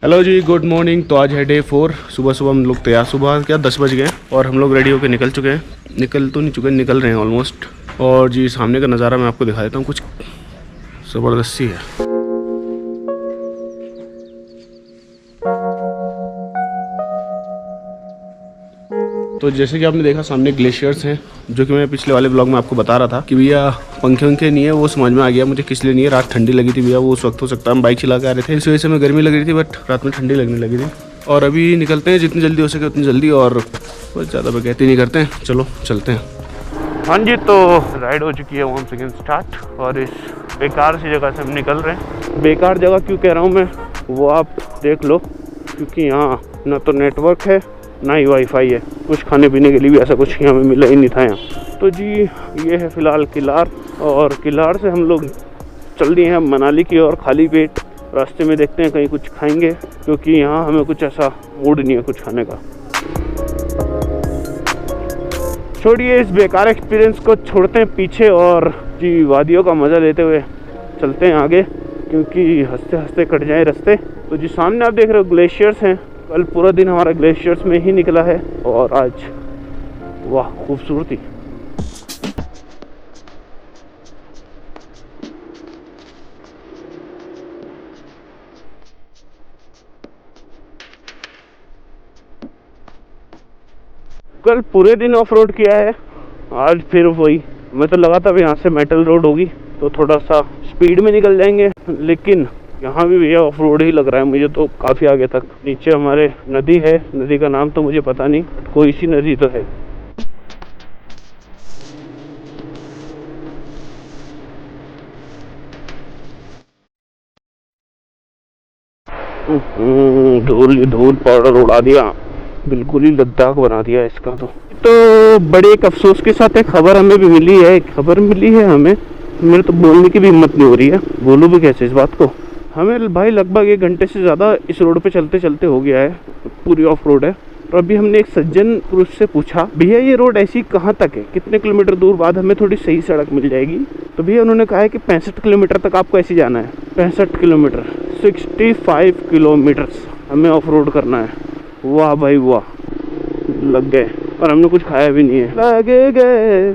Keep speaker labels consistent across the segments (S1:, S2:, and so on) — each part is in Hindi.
S1: हेलो जी, गुड मॉर्निंग। तो आज है डे 4। सुबह सुबह हम लोग तैयार, सुबह क्या 10 बज गए और हम लोग रेडी होकर निकल चुके हैं। निकल तो नहीं चुके, निकल रहे हैं ऑलमोस्ट। और जी सामने का नज़ारा मैं आपको दिखा देता हूँ, कुछ ज़बरदस्ती है। तो जैसे कि आपने देखा सामने ग्लेशियर्स हैं, जो कि मैं पिछले वाले ब्लॉग में आपको बता रहा था कि भैया पंखे उनके नहीं है। वो समझ में आ गया मुझे किस लिए नहीं है। रात ठंडी लगी थी भैया, वो उस वक्त हो सकता है हम बाइक चला के आ रहे थे, इस वजह से हमें गर्मी लग रही थी, बट रात में ठंडी लगने लगी थी। और अभी निकलते हैं जितनी जल्दी हो सके उतनी जल्दी, और बहुत ज़्यादा बकैती नहीं करते हैं। चलो चलते हैं। हाँ जी, तो राइड हो चुकी है वहाँ सेकेंड स्टार्ट, और इस बेकार सी जगह से हम निकल रहे हैं। बेकार जगह क्यों कह रहा हूँ मैं, वो आप देख लो, क्योंकि यहाँ ना तो नेटवर्क है ना ही वाईफाई है। कुछ खाने पीने के लिए भी ऐसा कुछ यहाँ हमें मिला ही नहीं था यहाँ। तो जी ये है फ़िलहाल किलार, और किलार से हम लोग चल दिए हैं मनाली की ओर खाली पेट। रास्ते में देखते हैं कहीं कुछ खाएंगे, क्योंकि यहाँ हमें कुछ ऐसा मूड नहीं है कुछ खाने का। छोड़िए इस बेकार एक्सपीरियंस को, छोड़ते हैं पीछे और जी वादियों का मज़ा लेते हुए चलते हैं आगे, क्योंकि हंसते हंसते कट जाए रास्ते। तो जी सामने आप देख रहे हो ग्लेशियर्स हैं। कल पूरा दिन हमारा ग्लेशियर्स में ही निकला है, और आज वाह खूबसूरती। कल पूरे दिन ऑफ रोड किया है, आज फिर वही। मैं तो लगा था यहाँ से मेटल रोड होगी तो थोड़ा सा स्पीड में निकल जाएंगे, लेकिन यहाँ भी भैया ऑफ रोड ही लग रहा है मुझे तो काफ़ी आगे तक। नीचे हमारे नदी है, नदी का नाम तो मुझे पता नहीं, कोई सी नदी तो है। धूल धूल पाउडर उड़ा दिया, बिल्कुल ही लद्दाख बना दिया इसका। तो बड़े एक अफसोस के साथ एक खबर हमें भी मिली है, खबर मिली है हमें। मेरे तो बोलने की भी हिम्मत नहीं हो रही है, बोलूँ भी कैसे इस बात को। हमें भाई लगभग 1 घंटे से ज़्यादा इस रोड पे चलते चलते हो गया है, पूरी ऑफ रोड है। और अभी हमने एक सज्जन पुरुष से पूछा, भैया ये रोड ऐसी कहाँ तक है, कितने किलोमीटर दूर बाद हमें थोड़ी सही सड़क मिल जाएगी। तो भैया उन्होंने कहा है कि 65 किलोमीटर तक आपको ऐसे जाना है। 65 किलोमीटर, 65 किलोमीटर्स हमें ऑफ रोड करना है। वाह भाई वाह, लग गए। और हमने कुछ खाया भी नहीं है, लगे गए।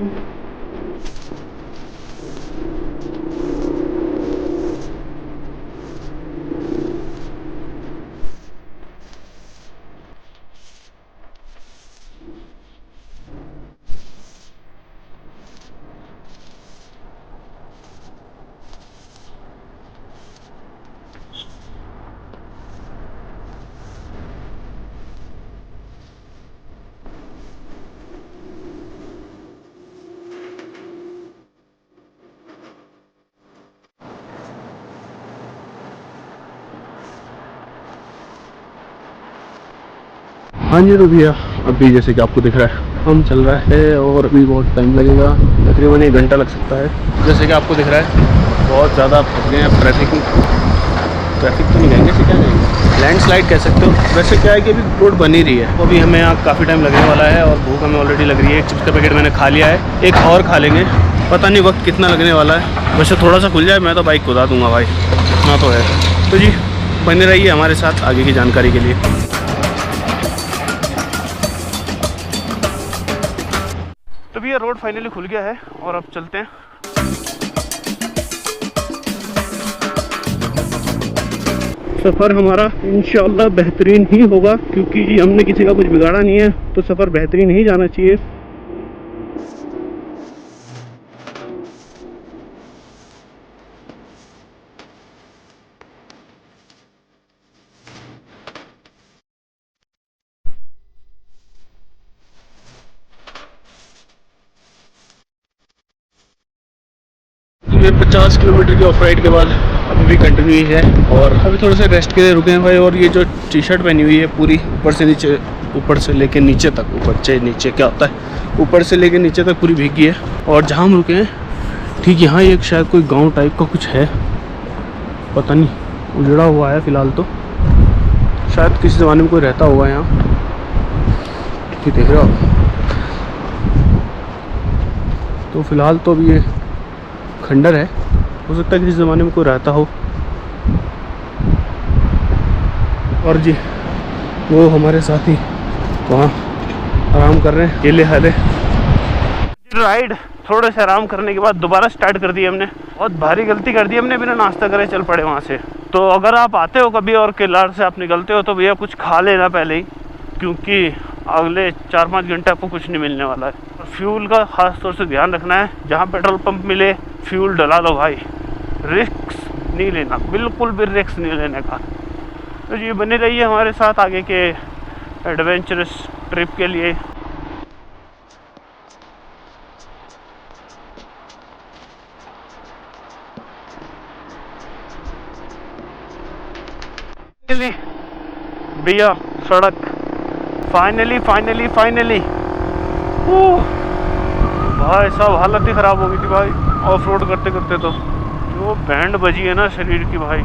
S1: हाँ जी, तो भैया अभी जैसे कि आपको दिख रहा है हम चल रहा है, और अभी बहुत टाइम लगेगा, तकरीबन 1 घंटा लग सकता है। जैसे कि आपको दिख रहा है बहुत ज़्यादा फंस गए हैं। ट्रैफिक तो नहीं कहेंगे, क्या कहेंगे, लैंडस्लाइड कह सकते हो। वैसे क्या है कि अभी रोड बन ही रही है, तो अभी हमें यहाँ काफ़ी टाइम लगने वाला है, और भूख हमें ऑलरेडी लग रही है। एक चिप्स का पैकेट मैंने खा लिया है, एक और खा लेंगे, पता नहीं वक्त कितना लगने वाला है। वैसे थोड़ा सा खुल जाए मैं तो बाइक कुदा दूँगा भाई, इतना तो है। तो जी बने रहिए हमारे साथ आगे की जानकारी के लिए। तो भैया रोड फाइनली खुल गया है, और अब चलते हैं। सफ़र हमारा इंशाल्लाह बेहतरीन ही होगा, क्योंकि हमने किसी का कुछ बिगाड़ा नहीं है, तो सफ़र बेहतरीन ही जाना चाहिए। ये 50 किलोमीटर की ऑफ राइड के बाद अभी भी कंटिन्यू ही है, और अभी थोड़े से रेस्ट के लिए रुके हैं भाई। और ये जो टी शर्ट पहनी हुई है पूरी ऊपर से नीचे, ऊपर से लेके नीचे तक, ऊपर से नीचे क्या होता है, ऊपर से लेके नीचे तक पूरी भीगी है। और जहाँ हम रुके हैं ठीक यहाँ एक शायद कोई गांव टाइप का कुछ है, पता नहीं, उजड़ा हुआ है फ़िलहाल तो। शायद किसी ज़माने में कोई रहता होगा यहाँ, कि देख रहे हो आप। तो फ़िलहाल तो अभी ये खंडर है, हो सकता है किसी ज़माने में कोई रहता हो। और जी वो हमारे साथी वहाँ आराम कर रहे हैं, केले खा रहे। राइड थोड़े से आराम करने के बाद दोबारा स्टार्ट कर दी हमने। बहुत भारी गलती कर दी हमने, बिना नाश्ता करे चल पड़े वहाँ से। तो अगर आप आते हो कभी और किलाड़ से आप निकलते हो तो भैया कुछ खा लेना पहले ही, क्योंकि अगले 4-5 घंटे आपको कुछ नहीं मिलने वाला है। और फ्यूल का ख़ास तौर से ध्यान रखना है, जहाँ पेट्रोल पंप मिले फ्यूल डला लो भाई, रिस्क नहीं लेना, बिल्कुल भी रिस्क नहीं लेने का। तो ये बने रहिए हमारे साथ आगे के एडवेंचरस ट्रिप के लिए। भैया सड़क फाइनली भाई साहब हालत ही ख़राब हो गई थी भाई ऑफ रोड करते करते। तो जो बैंड बजी है ना शरीर की भाई।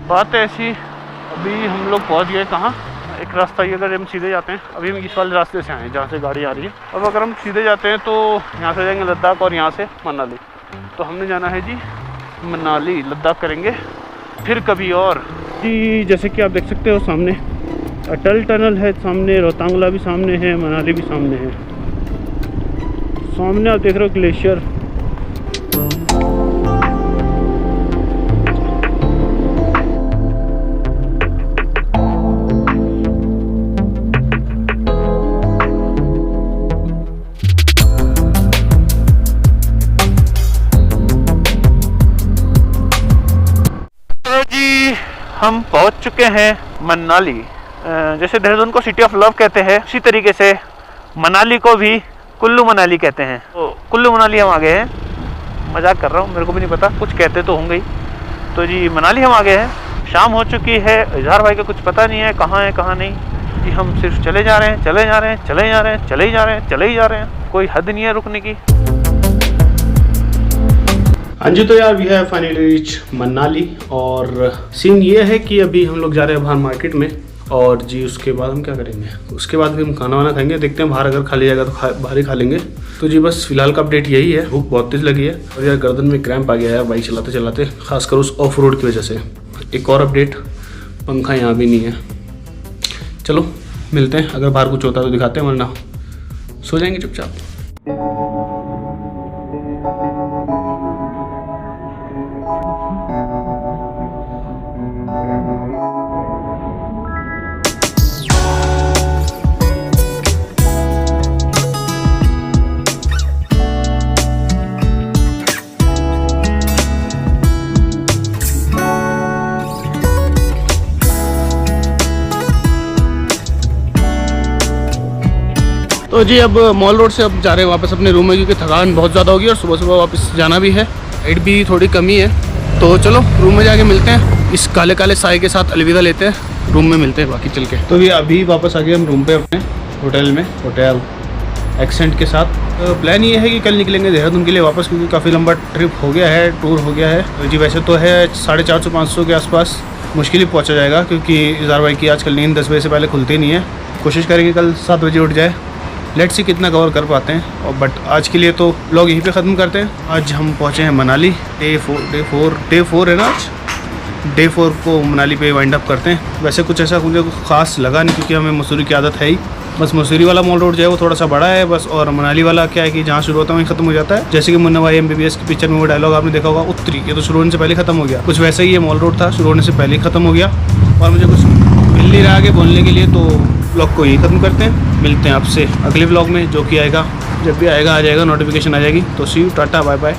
S1: बात ऐसी, अभी हम लोग पहुंच गए कहाँ, एक रास्ता ये, अगर हम सीधे जाते हैं, अभी हम इस वाले रास्ते से आए हैं जहाँ से गाड़ी आ रही है। अब अगर हम सीधे जाते हैं तो यहाँ से जाएंगे लद्दाख और यहाँ से मनाली। तो हमने जाना है जी मनाली, लद्दाख करेंगे फिर कभी और जी। जैसे कि आप देख सकते हो सामने अटल टनल है, सामने रोहतांगला भी सामने है, मनाली भी सामने है। सामने आप देख रहे हो ग्लेशियर। हम पहुंच चुके हैं मनाली। जैसे देहरादून को सिटी ऑफ लव कहते हैं, उसी तरीके से मनाली को भी कुल्लू मनाली कहते हैं। तो कुल्लू मनाली हम आ गए हैं, मजाक कर रहा हूँ, मेरे को भी नहीं पता, कुछ कहते तो होंगे ही। तो जी मनाली हम आ गए हैं, शाम हो चुकी है। इजहार भाई का कुछ पता नहीं है कहाँ नहीं जी। हम सिर्फ चले जा रहे हैं, चले जा रहे हैं, चले जा रहे हैं, चले जा रहे हैं, चले ही जा रहे हैं, कोई हद नहीं है रुकने की। हाँ जी, तो यार we have finally reach Manali. और सीन ये है कि अभी हम लोग जा रहे हैं बाहर मार्केट में, और जी उसके बाद हम क्या करेंगे, उसके बाद भी हम खाना वाना खाएंगे। देखते हैं बाहर अगर खा लिया जाएगा तो बाहर ही खा लेंगे। तो जी बस फिलहाल का अपडेट यही है, भूख बहुत तेज लगी है और यार गर्दन में क्रैम्प आ गया है बाइक चलाते चलाते, खासकर उस ऑफ रोड की वजह से। एक और अपडेट, पंखा यहाँ भी नहीं है। चलो मिलते हैं, अगर बाहर कुछ होता है तो दिखाते हैं, वरना सो जाएंगे चुपचाप। तो जी अब मॉल रोड से अब जा रहे हैं वापस अपने रूम में, क्योंकि थकान बहुत ज़्यादा होगी और सुबह सुबह वापस जाना भी है, लाइट भी थोड़ी कमी है। तो चलो रूम में जाके मिलते हैं, इस काले काले साए के साथ अलविदा लेते हैं, रूम में मिलते हैं बाकी चल के। तो अभी वापस आ गए हम रूम पे अपने होटल में, होटल एक्सेंट के साथ। तो प्लान ये है कि कल निकलेंगे देहरादून के लिए वापस, क्योंकि काफ़ी लंबा ट्रिप हो गया है, टूर हो गया है। तो जी वैसे तो है 450-500 के आसपास, मुश्किल ही पहुँचा जाएगा, क्योंकि इजहार भाई की आजकल नींद 10 बजे से पहले खुलती नहीं है। कोशिश करेंगे कल 7 बजे उठ जाए, लेट्स सी कितना कवर कर पाते हैं। और बट आज के लिए तो व्लॉग यहीं पे ख़त्म करते हैं। आज हम पहुँचे हैं मनाली, डे 4 है ना आज, डे 4 को मनाली पे वाइंड अप करते हैं। वैसे कुछ ऐसा मुझे ख़ास लगा नहीं, क्योंकि हमें मसूरी की आदत है ही। बस मसूरी वाला मॉल रोड जो है वो थोड़ा सा बड़ा है बस, और मनाली वाला क्या है कि जहाँ शुरू होता है वहीं ख़त्म हो जाता है। जैसे कि मुन्ना भाई MBBS की पिक्चर में वो डायलॉग आपने देखा होगा, उत्तरी, ये तो शुरू होने से पहले ख़त्म हो गया। कुछ वैसा ही ये मॉल रोड था, शुरू होने से पहले ही ख़त्म हो गया। और मुझे कुछ मिल नहीं रहा आगे बोलने के लिए, तो व्लॉग को यही ख़त्म करते हैं। मिलते हैं आपसे अगले व्लॉग में, जो कि आएगा, जब भी आएगा आ जाएगा, नोटिफिकेशन आ जाएगी। तो सी यू, टाटा बाय बाय।